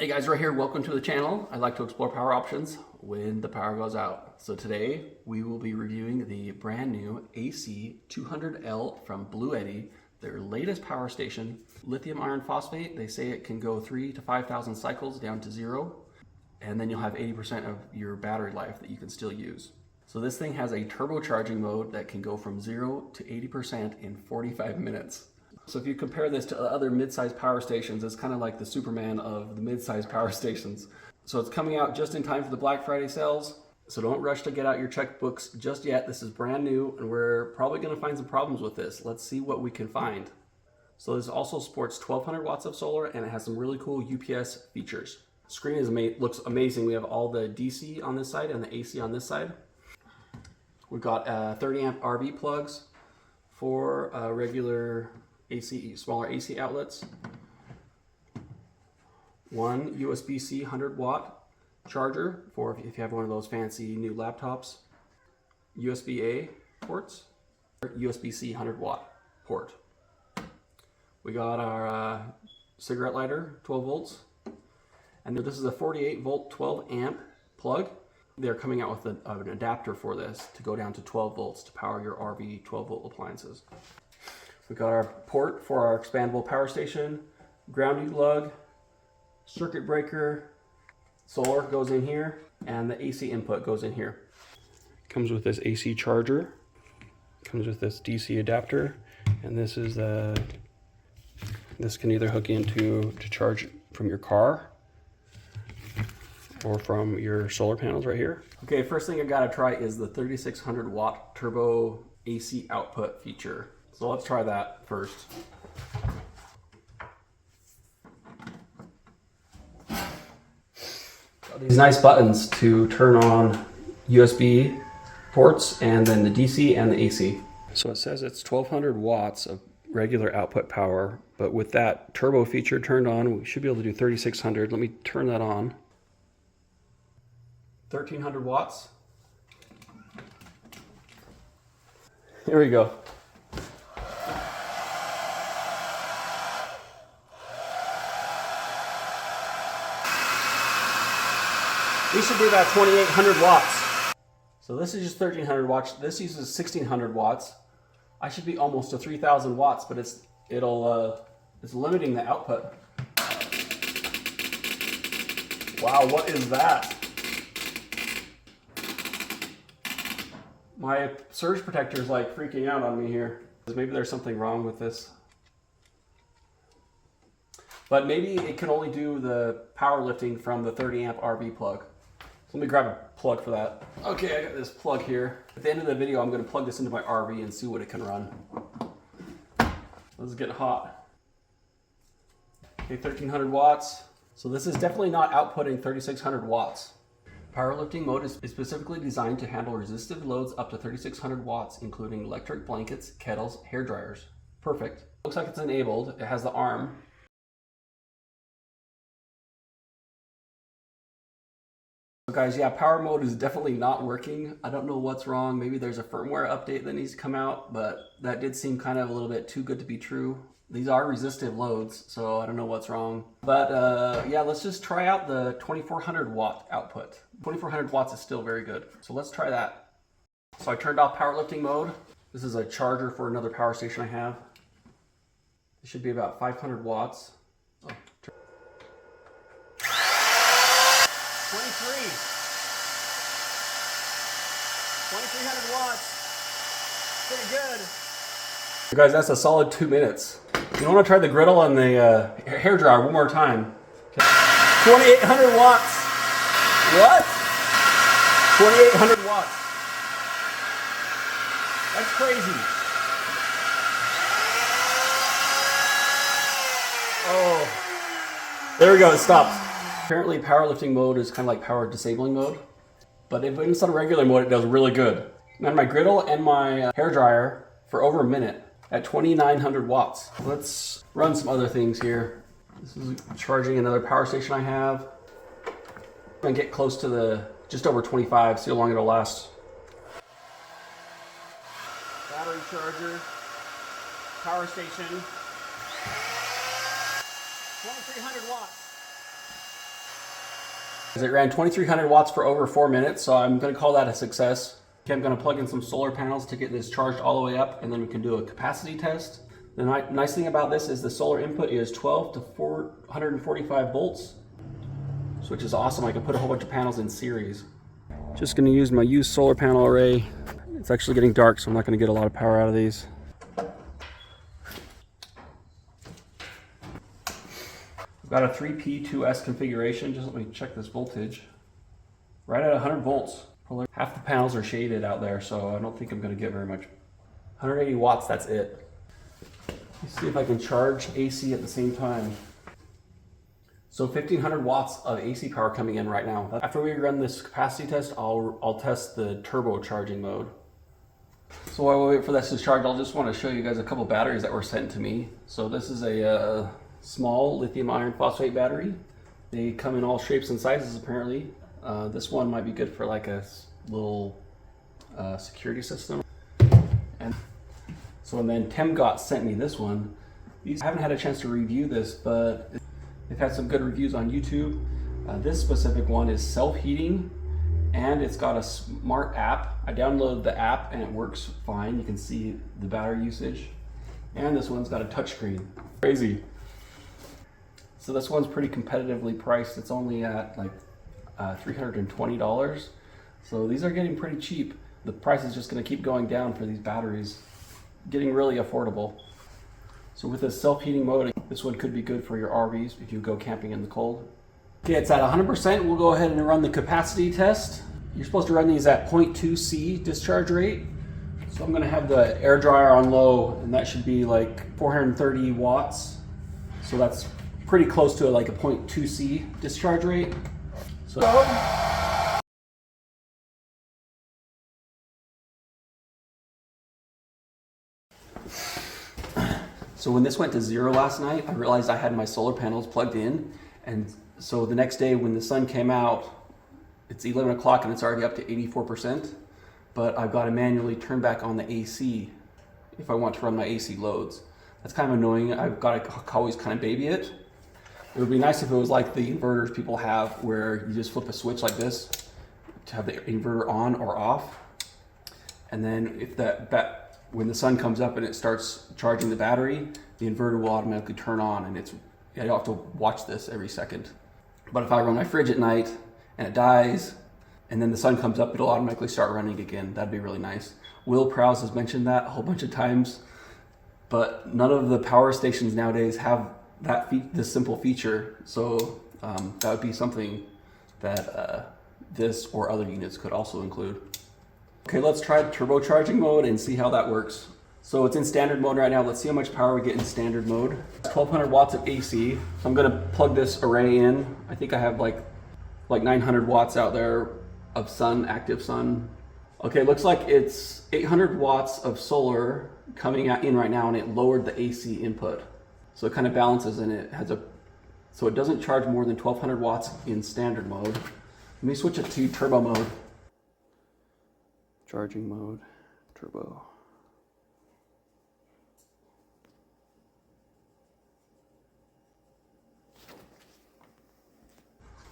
Hey guys, right here, welcome to the channel. I like to explore power options when the power goes out. So today we will be reviewing the brand new AC200L from BLUETTI, their latest power station. Lithium iron phosphate, they say it can go 3,000 to 5,000 cycles down to 0, and then you'll have 80% of your battery life that you can still use. So this thing has a turbocharging mode that can go from 0 to 80% in 45 minutes. So if you compare this to other mid-sized power stations, it's kind of like the Superman of the mid-sized power stations. So it's coming out just in time for the Black Friday sales. So don't rush to get out your checkbooks just yet. This is brand new and we're probably going to find some problems with this. Let's see what we can find. So this also sports 1200 watts of solar and it has some really cool UPS features. The screen looks amazing. We have all the DC on this side and the AC on this side. We've got 30 amp RV plugs for regular AC, smaller AC outlets, one USB-C 100 watt charger for if you have one of those fancy new laptops, USB-A ports, USB-C 100 watt port. We got our cigarette lighter, 12 volts, and this is a 48 volt 12 amp plug. They're coming out with an adapter for this to go down to 12 volts to power your RV 12 volt appliances. We've got our port for our expandable power station, grounding lug, circuit breaker, solar goes in here, and the AC input goes in here. Comes with this AC charger, comes with this DC adapter, and this is this can either hook into to charge from your car or from your solar panels right here. Okay, first thing I gotta try is the 3600 watt turbo AC output feature. So let's try that first. Got these nice buttons to turn on USB ports and then the DC and the AC. So it says it's 1200 watts of regular output power, but with that turbo feature turned on, we should be able to do 3600. Let me turn that on. 1300 watts. Here we go. These should be about 2800 watts. So this is just 1300 watts. This uses 1600 watts. I should be almost to 3000 watts, but it's limiting the output. Wow, what is that? My surge protector is like freaking out on me here. Maybe there's something wrong with this. But maybe it can only do the power lifting from the 30 amp RV plug. So let me grab a plug for that. Okay, I got this plug here. At the end of the video, I'm going to plug this into my RV and see what it can run. This is getting hot. Okay, 1300 watts. So this is definitely not outputting 3600 watts. Powerlifting mode is specifically designed to handle resistive loads up to 3600 watts, including electric blankets, kettles, hair dryers. Perfect. Looks like it's enabled. It has the arm. Guys, yeah, power mode is definitely not working. I don't know what's wrong. Maybe there's a firmware update that needs to come out, but that did seem kind of a little bit too good to be true. These are resistive loads, so I don't know what's wrong. But yeah, let's just try out the 2400 watt output. 2400 watts is still very good. So let's try that. So I turned off powerlifting mode. This is a charger for another power station I have. It should be about 500 watts. Oh, 2300 watts. Pretty good. You guys, that's a solid 2 minutes. You want to try the griddle and the hair dryer one more time. Okay. 2800 watts. What? 2800 watts. That's crazy. Oh. There we go, it stops. Apparently powerlifting mode is kind of like power disabling mode, but if it's on regular mode, it does really good. And my griddle and my hair dryer for over a minute at 2900 watts. Let's run some other things here. This is charging another power station I have. I'm gonna get close to the just over 25, see how long it'll last. Battery charger, power station, 2300 watts. It ran 2300 watts for over 4 minutes, so I'm going to call that a success. Okay, I'm going to plug in some solar panels to get this charged all the way up, and then we can do a capacity test. The nice thing about this is the solar input is 12 to 445 volts, which is awesome. I can put a whole bunch of panels in series. Just going to use my used solar panel array. It's actually getting dark, so I'm not going to get a lot of power out of these. I've got a 3P2S configuration. Just let me check this voltage. Right at 100 volts. Probably half the panels are shaded out there, so I don't think I'm going to get very much. 180 watts, that's it. Let's see if I can charge AC at the same time. So 1500 watts of AC power coming in right now. After we run this capacity test, I'll test the turbo charging mode. So while we wait for this to charge, I'll just want to show you guys a couple batteries that were sent to me. So this is a small lithium iron phosphate battery. They come in all shapes and sizes apparently. This one might be good for like a little security system. And then TemGot sent me this one. I haven't had a chance to review this, but they've had some good reviews on YouTube. This specific one is self-heating, and it's got a smart app. I downloaded the app and it works fine. You can see the battery usage. And this one's got a touchscreen. Crazy. So this one's pretty competitively priced. It's only at like $320. So these are getting pretty cheap. The price is just going to keep going down for these batteries. Getting really affordable. So with this self-heating mode, this one could be good for your RVs if you go camping in the cold. Okay, it's at 100%. We'll go ahead and run the capacity test. You're supposed to run these at 0.2 C discharge rate. So I'm going to have the air dryer on low, and that should be like 430 watts. So that's pretty close to like a 0.2 C discharge rate. So when this went to 0 last night, I realized I had my solar panels plugged in, and so the next day when the sun came out, it's 11 o'clock and it's already up to 84%, but I've got to manually turn back on the AC if I want to run my AC loads. That's kind of annoying. I've got to always kind of baby it. It would be nice if it was like the inverters people have, where you just flip a switch like this to have the inverter on or off, and then if when the sun comes up and it starts charging the battery, the inverter will automatically turn on, and I don't have to watch this every second. But if I run my fridge at night and it dies, and then the sun comes up, it'll automatically start running again. That'd be really nice. Will Prowse has mentioned that a whole bunch of times, but none of the power stations nowadays have this simple feature. So that would be something that this or other units could also include. Okay, let's try the turbocharging mode and see how that works. So it's in standard mode right now. Let's see how much power we get in standard mode. 1200 watts of AC. So I'm gonna plug this array in. I think I have like 900 watts out there of active sun. Okay, looks like it's 800 watts of solar coming in right now, and it lowered the AC input. So it kind of balances, and so it doesn't charge more than 1200 watts in standard mode. Let me switch it to turbo mode. Charging mode, turbo.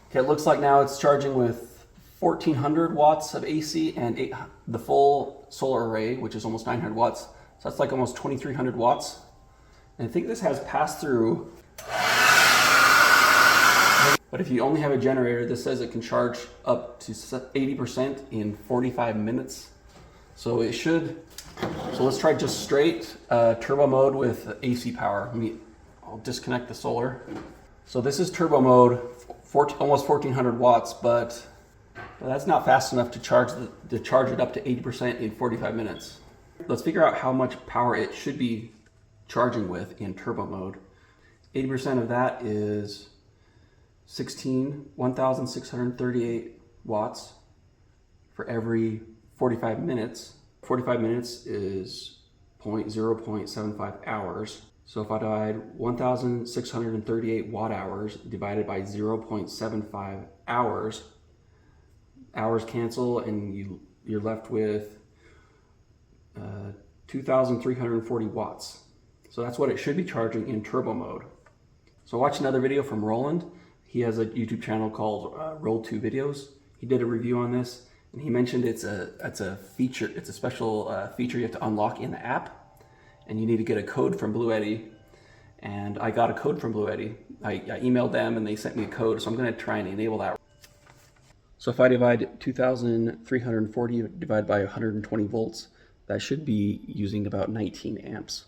Okay, it looks like now it's charging with 1400 watts of AC and the full solar array, which is almost 900 watts. So that's like almost 2300 watts. And I think this has pass-through. But if you only have a generator, this says it can charge up to 80% in 45 minutes. So it should. So let's try just straight turbo mode with AC power. I'll disconnect the solar. So this is turbo mode, almost 1400 watts, but that's not fast enough to charge it up to 80% in 45 minutes. Let's figure out how much power it should be charging with in turbo mode. 80% of that is 1,638 watts for every 45 minutes. 45 minutes is 0.75 hours. So if I divide 1,638 watt hours divided by 0.75 hours, hours cancel and you're left with 2,340 watts. So that's what it should be charging in turbo mode. So watch another video from Roland. He has a YouTube channel called Roll2 Videos. He did a review on this, and he mentioned it's a feature. It's a special feature you have to unlock in the app, and you need to get a code from BLUETTI. And I got a code from BLUETTI. I emailed them, and they sent me a code. So I'm going to try and enable that. So if I divide 2,340 divided by 120 volts, that should be using about 19 amps.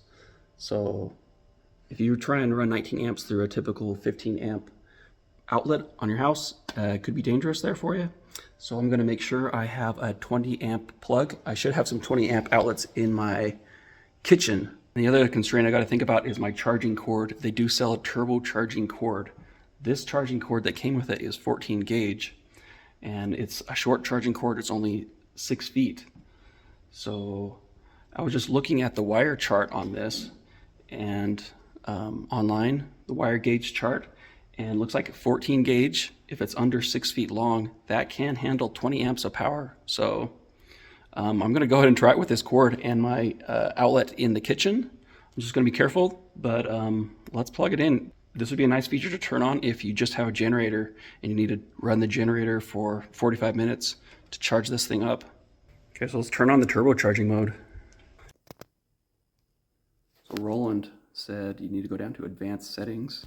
So if you try and run 19 amps through a typical 15 amp outlet on your house, it could be dangerous there for you. So I'm going to make sure I have a 20 amp plug. I should have some 20 amp outlets in my kitchen. And the other constraint I got to think about is my charging cord. They do sell a turbo charging cord. This charging cord that came with it is 14 gauge. And it's a short charging cord. It's only 6 feet. So I was just looking at the wire chart on this and online, the wire gauge chart, and looks like 14 gauge, if it's under 6 feet long, that can handle 20 amps of power. So I'm going to go ahead and try it with this cord and my outlet in the kitchen. I'm just going to be careful, but let's plug it in. This would be a nice feature to turn on if you just have a generator and you need to run the generator for 45 minutes to charge this thing up. Okay, so let's turn on the turbocharging mode. So Roland said you need to go down to advanced settings.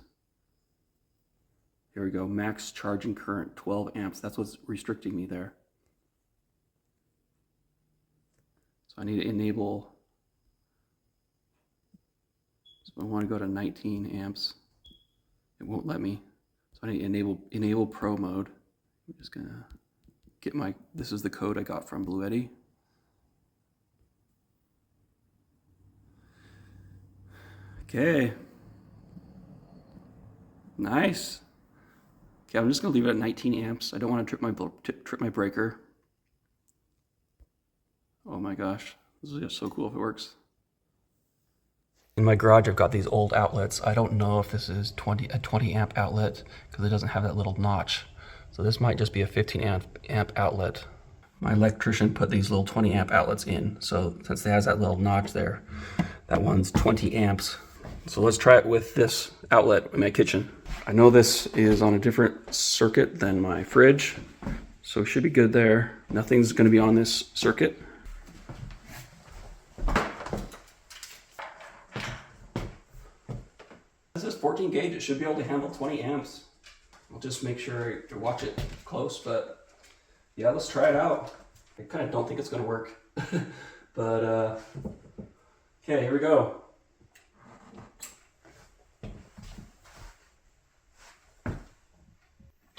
Here we go, max charging current, 12 amps. That's what's restricting me there. So I need to enable, so I want to go to 19 amps. It won't let me. So I need to enable pro mode. I'm just gonna get this is the code I got from BLUETTI. Okay. Nice. Okay, I'm just gonna leave it at 19 amps. I don't want to trip my breaker. Oh my gosh, this is just so cool if it works. In my garage, I've got these old outlets. I don't know if this is a 20 amp outlet because it doesn't have that little notch. So this might just be a 15 amp outlet. My electrician put these little 20 amp outlets in. So since it has that little notch there, that one's 20 amps. So let's try it with this outlet in my kitchen. I know this is on a different circuit than my fridge, so it should be good there. Nothing's going to be on this circuit. This is 14 gauge. It should be able to handle 20 amps. I'll just make sure to watch it close, but yeah, let's try it out. I kind of don't think it's going to work, but okay, here we go.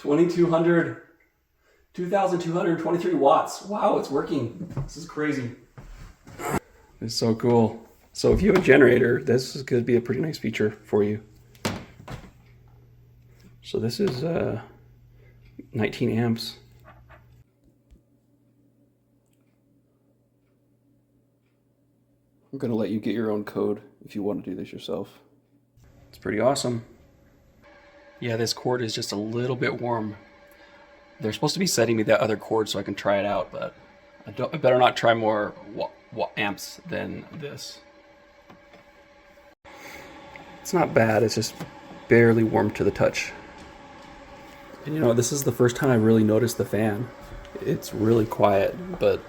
$2,223 watts. Wow, it's working. This is crazy. It's so cool. So if you have a generator, this is going to be a pretty nice feature for you. So this is 19 amps. I'm going to let you get your own code if you want to do this yourself. It's pretty awesome. Yeah, this cord is just a little bit warm. They're supposed to be sending me that other cord so I can try it out, but I better not try more amps than this. It's not bad, it's just barely warm to the touch. And you know, this is the first time I really noticed the fan. It's really quiet, but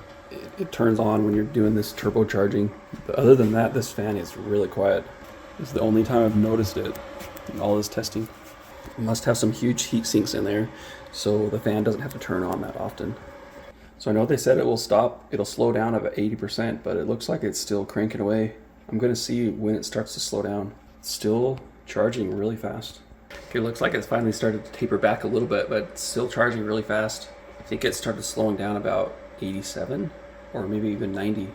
it turns on when you're doing this turbocharging. But other than that, this fan is really quiet. This is the only time I've noticed it in all this testing. It must have some huge heat sinks in there, so the fan doesn't have to turn on that often. So I know they said it'll slow down about 80%, but it looks like it's still cranking away. I'm gonna see when it starts to slow down. It's still charging really fast. Okay, looks like it's finally started to taper back a little bit, but it's still charging really fast. I think it started slowing down about 87 or maybe even 90.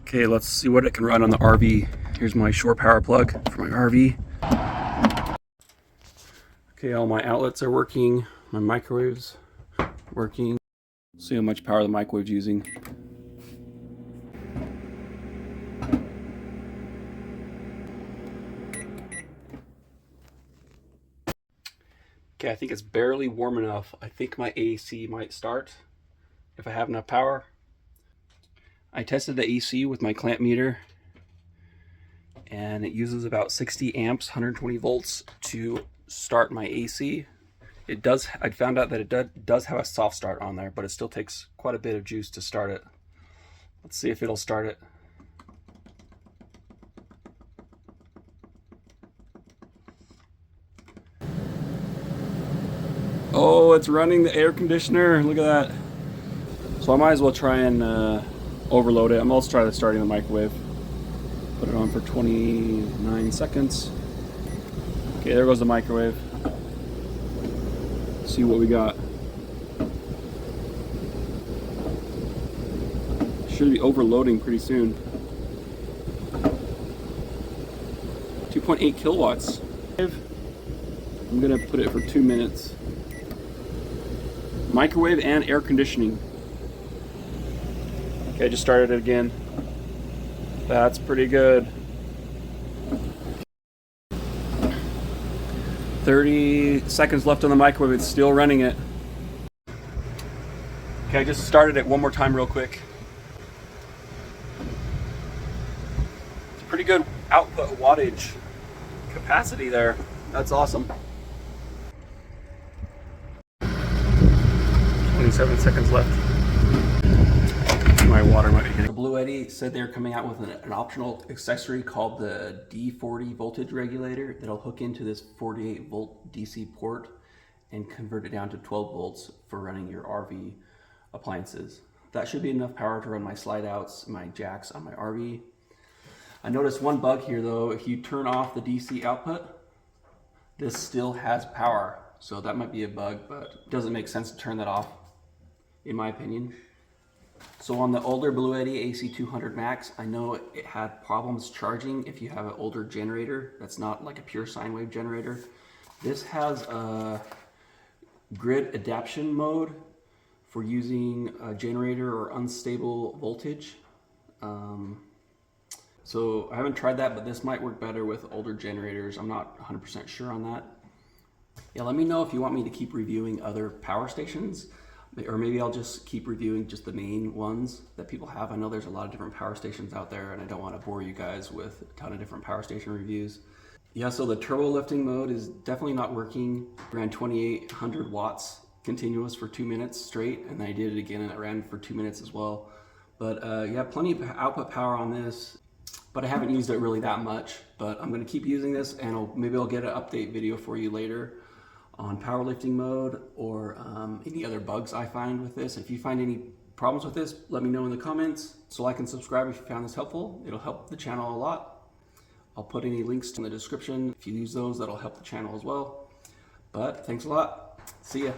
Okay, let's see what it can run on the RV. Here's my shore power plug for my RV. Okay, all my outlets are working. My microwave's working. See how much power the microwave's using. Okay, I think it's barely warm enough. I think my AC might start. if I have enough power. I tested the AC with my clamp meter, and it uses about 60 amps, 120 volts to start my AC. It does, I found out that it does have a soft start on there, but it still takes quite a bit of juice to start it. Let's see if it'll start it. Oh, it's running the air conditioner. Look at that. So I might as well try and overload it. I'm also trying to start in the microwave. Put it on for 29 seconds. Okay, there goes the microwave. Let's see what we got. Should be overloading pretty soon. 2.8 kilowatts. I'm gonna put it for 2 minutes. Microwave and air conditioning. Okay, I just started it again. That's pretty good. 30 seconds left on the microwave, it's still running it. Okay, I just started it one more time real quick. It's pretty good output wattage capacity there. That's awesome. 27 seconds left. My water might be hitting. BLUETTI said they're coming out with an optional accessory called the D40 voltage regulator that'll hook into this 48 volt DC port and convert it down to 12 volts for running your RV appliances. That should be enough power to run my slide outs, my jacks on my RV. I noticed one bug here though. If you turn off the DC output, this still has power. So that might be a bug, but it doesn't make sense to turn that off, in my opinion. So on the older BLUETTI AC200 Max, I know it had problems charging if you have an older generator that's not like a pure sine wave generator. This has a grid adaptation mode for using a generator or unstable voltage. So I haven't tried that, but this might work better with older generators. I'm not 100% sure on that. Yeah, let me know if you want me to keep reviewing other power stations, or maybe I'll just keep reviewing just the main ones that people have. I know there's a lot of different power stations out there, and I don't want to bore you guys with a ton of different power station reviews. Yeah, so the turbo lifting mode is definitely not working. Ran 2800 watts continuous for 2 minutes straight, and I did it again and it ran for 2 minutes as well. But yeah, plenty of output power on this, but I haven't used it really that much. But I'm gonna keep using this, and maybe I'll get an update video for you later on powerlifting mode, or any other bugs I find with this. If you find any problems with this, let me know in the comments so I can subscribe if you found this helpful. It'll help the channel a lot. I'll put any links in the description. If you use those, that'll help the channel as well. But thanks a lot. See ya.